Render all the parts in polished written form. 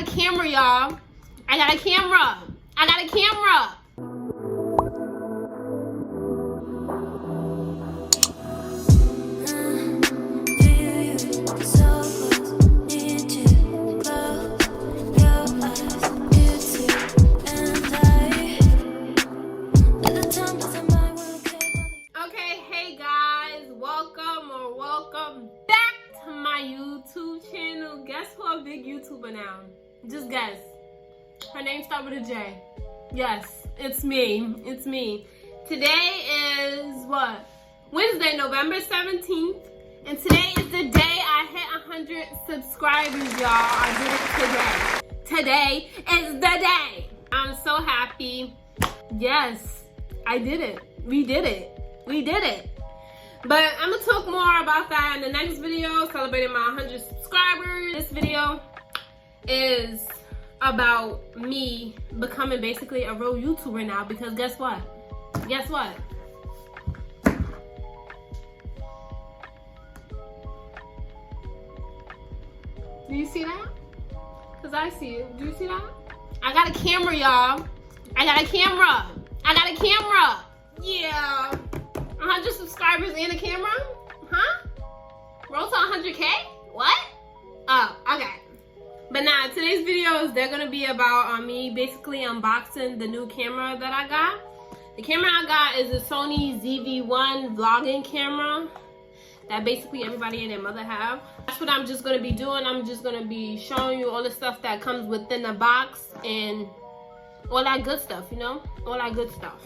got a camera, y'all. I got a camera. I got a camera. Okay, hey guys, welcome back to my YouTube channel. Guess who a big YouTuber now? Just guess. Her name starts with a J. Yes, it's me. It's me. Today is what? Wednesday, November 17th. And today is the day I hit 100 subscribers, y'all. I did it today. Today is the day. I'm so happy. Yes, I did it. We did it. We did it. But I'm gonna talk more about that in the next video, celebrating my 100 subscribers. This video is about me becoming basically a real YouTuber now, because guess what? Guess what? Do you see that? Because I see it. Do you see that? I got a camera, y'all. I got a camera. I got a camera. Yeah. 100 subscribers and a camera? Huh? Roll to 100K? What? Oh, okay. But nah, today's videos, they're gonna be about me basically unboxing the new camera that I got. The camera I got is a Sony ZV-1 vlogging camera that basically everybody and their mother have. That's what I'm just gonna be doing. I'm just gonna be showing you all the stuff that comes within the box and all that good stuff, you know? All that good stuff.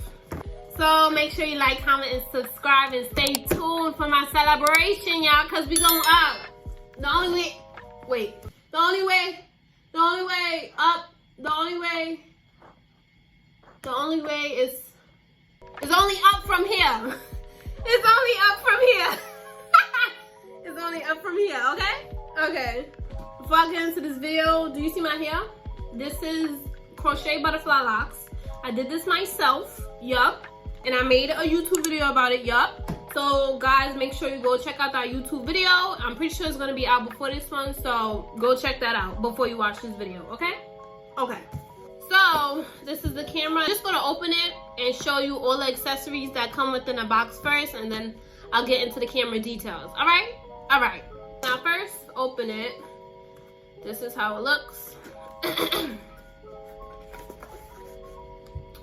So make sure you like, comment, and subscribe, and stay tuned for my celebration, y'all, because we going up. The only way is, it's only up from here. It's only up from here. It's only up from here, okay? Okay. Before I get into this video, do you see my hair? This is crochet butterfly locks. I did this myself, yup. And I made a YouTube video about it, yup. So guys, make sure you go check out that YouTube video. I'm pretty sure it's gonna be out before this one, so go check that out before you watch this video, okay? Okay. So this is the camera. I'm just gonna open it and show you all the accessories that come within the box first, and then I'll get into the camera details. All right? All right. Now first, open it. This is how it looks.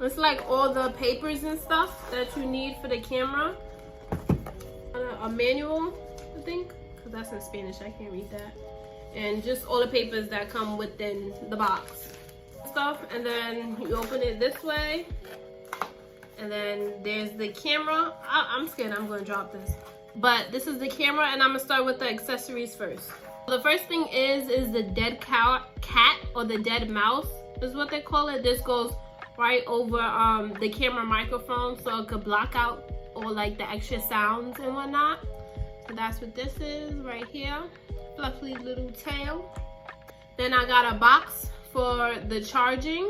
It's like all the papers and stuff that you need for the camera. A manual, I think, because that's in Spanish. I can't read that. And just all the papers that come within the box. Stuff, and then you open it this way. And then there's the camera. I'm scared I'm going to drop this. But this is the camera, and I'm going to start with the accessories first. The first thing is the dead cat, or the dead mouse is what they call it. This goes right over the camera microphone, so it could block out all like the extra sounds and whatnot. So that's what this is right here. Fluffy little tail. Then I got a box for the charging,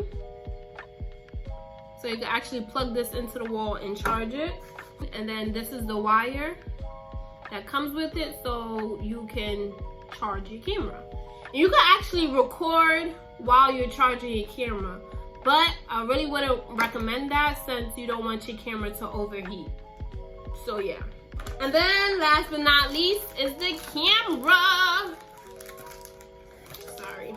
so you can actually plug this into the wall and charge it. And then this is the wire that comes with it, so you can charge your camera. And you can actually record while you're charging your camera, but I really wouldn't recommend that since you don't want your camera to overheat. So yeah. And then last but not least is the camera. Sorry.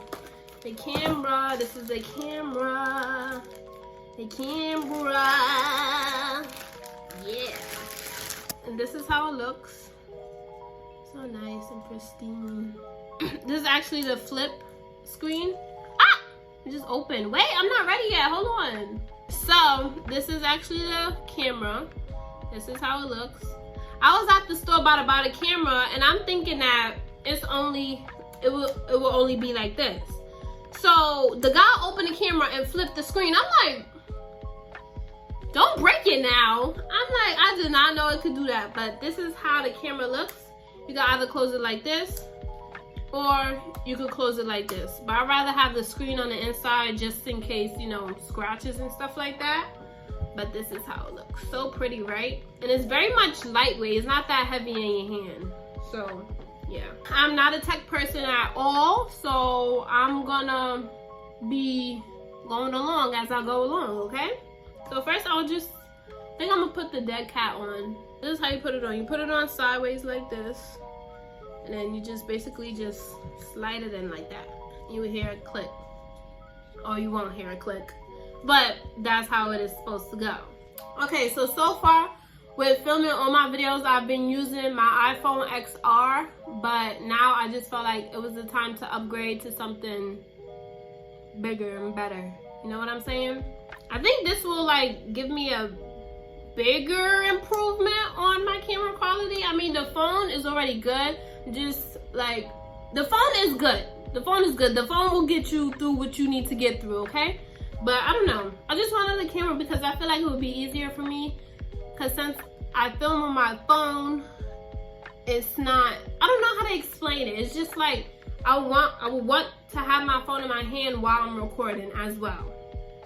The camera. This is the camera. The camera. Yeah. And this is how it looks. So nice and pristine. This is actually the flip screen. Just open. Wait, I'm not ready yet. Hold on. So this is actually the camera. This is how it looks. I was at the store about a camera, and I'm thinking that it will only be like this. So the guy opened the camera and flipped the screen. I'm like, don't break it now. I'm like, I did not know it could do that. But this is how the camera looks. You can either close it like this, or you could close it like this. But I'd rather have the screen on the inside just in case, you know, scratches and stuff like that. But this is how it looks. So pretty, right? And it's very much lightweight. It's not that heavy in your hand. So yeah, I'm not a tech person at all, so I'm gonna be going along as I go along, okay? So first I think I'm gonna put the dead cat on. This is how you put it on. You put it on sideways like this, and then you just basically just slide it in like that. You will hear it click. Or you won't hear it click. But that's how it is supposed to go. Okay, so far with filming all my videos, I've been using my iPhone XR, but now I just felt like it was the time to upgrade to something bigger and better. You know what I'm saying? I think this will like give me a bigger improvement on my camera quality. I mean, the phone is already good. Just like, the phone is good. The phone is good. The phone will get you through what you need to get through, okay? But I don't know. I just wanted the camera because I feel like it would be easier for me. Because since I film on my phone, it's not, I don't know how to explain it. It's just like, I would want to have my phone in my hand while I'm recording as well,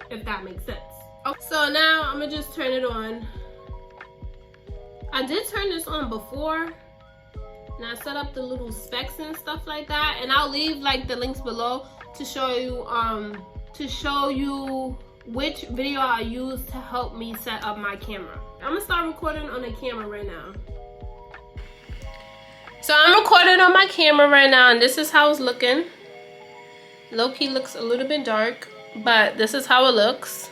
if that makes sense. Okay, so now I'm gonna just turn it on. I did turn this on before, and I set up the little specs and stuff like that, and I'll leave like the links below to show you which video I use to help me set up my camera. I'm gonna start recording on the camera right now. So I'm recording on my camera right now, and this is how it's looking. Low-key looks a little bit dark, but this is how it looks.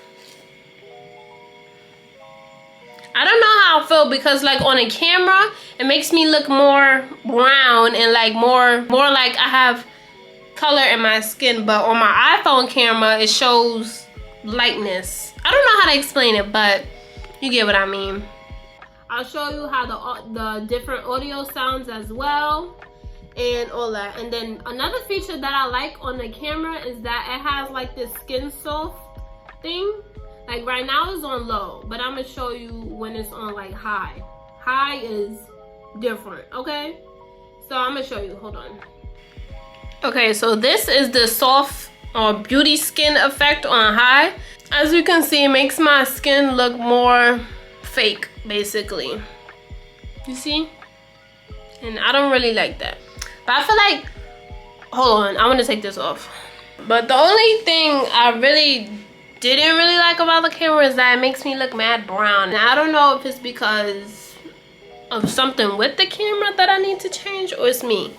I don't know how I feel because like on a camera, it makes me look more brown and like more like I have color in my skin, but on my iPhone camera, it shows lightness. I don't know how to explain it, but you get what I mean. I'll show you how the different audio sounds as well and all that. And then another feature that I like on the camera is that it has like this skin soft thing. Like right now it's on low, but I'm gonna show you when it's on like high. High is different, okay? So I'm gonna show you, hold on. Okay, so this is the soft or beauty skin effect on high. As you can see, it makes my skin look more fake, basically. You see? And I don't really like that. But I feel like, hold on, I want to take this off. But the only thing I didn't really like about the camera is that it makes me look mad brown. And I don't know if it's because of something with the camera that I need to change, or it's me.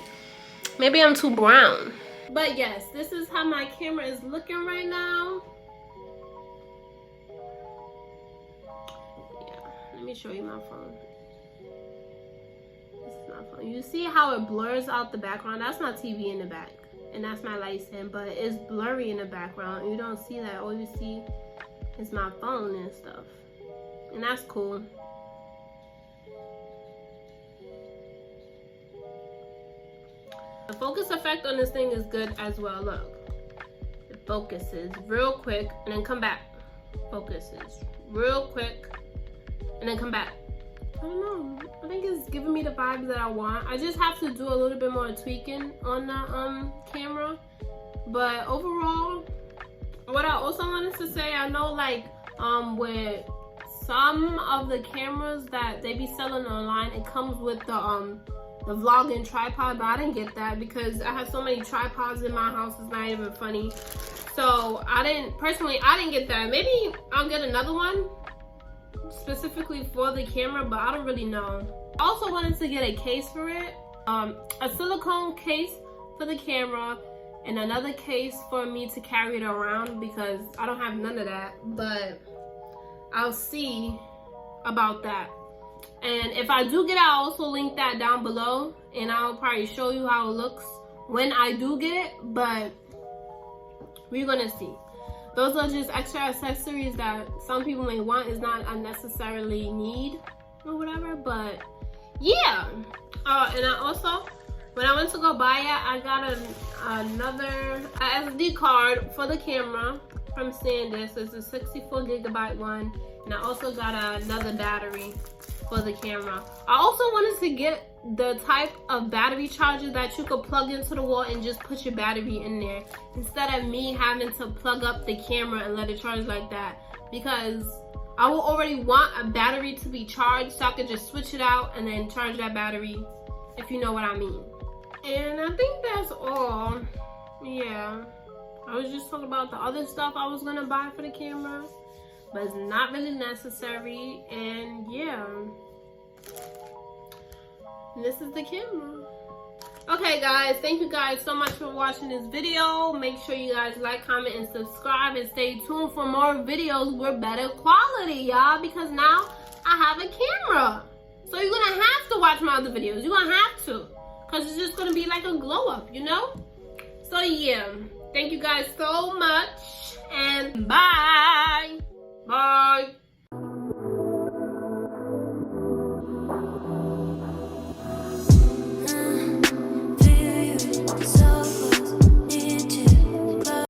Maybe I'm too brown. But yes, this is how my camera is looking right now. Yeah, let me show you my phone. This is my phone. You see how it blurs out the background? That's my TV in the back. And that's my light stand, but it's blurry in the background. You don't see that. All you see is my phone and stuff. And that's cool. The focus effect on this thing is good as well. Look, it focuses real quick and then come back. Focuses real quick and then come back. I don't know. I think it's giving me the vibes that I want. I just have to do a little bit more tweaking on the camera. But overall, what I also wanted to say, I know like with some of the cameras that they be selling online, it comes with the vlogging tripod, but I didn't get that because I have so many tripods in my house, it's not even funny. So I didn't get that. Maybe I'll get another one specifically for the camera, but I don't really know. I also wanted to get a case for it, a silicone case for the camera and another case for me to carry it around because I don't have none of that, but I'll see about that. And if I do get it, I'll also link that down below, and I'll probably show you how it looks when I do get it, but we're gonna see. Those are just extra accessories that some people may want. Is not unnecessarily need or whatever, but yeah. And I also, when I went to go buy it, I got another SD card for the camera from SanDisk. It's a 64 gigabyte one, and I also got another battery for the camera. I also wanted to get the type of battery charger that you could plug into the wall and just put your battery in there instead of me having to plug up the camera and let it charge like that, because I will already want a battery to be charged so I could just switch it out and then charge that battery, if you know what I mean. And I think that's all. Yeah. I was just talking about the other stuff I was gonna buy for the camera, but it's not really necessary. And yeah, this is the camera. Okay guys, thank you guys so much for watching this video. Make sure you guys like, comment, and subscribe, and stay tuned for more videos with better quality, y'all, because now I have a camera. So you're gonna have to watch my other videos. You're gonna have to, because it's just gonna be like a glow up, you know? So yeah, thank you guys so much, and bye.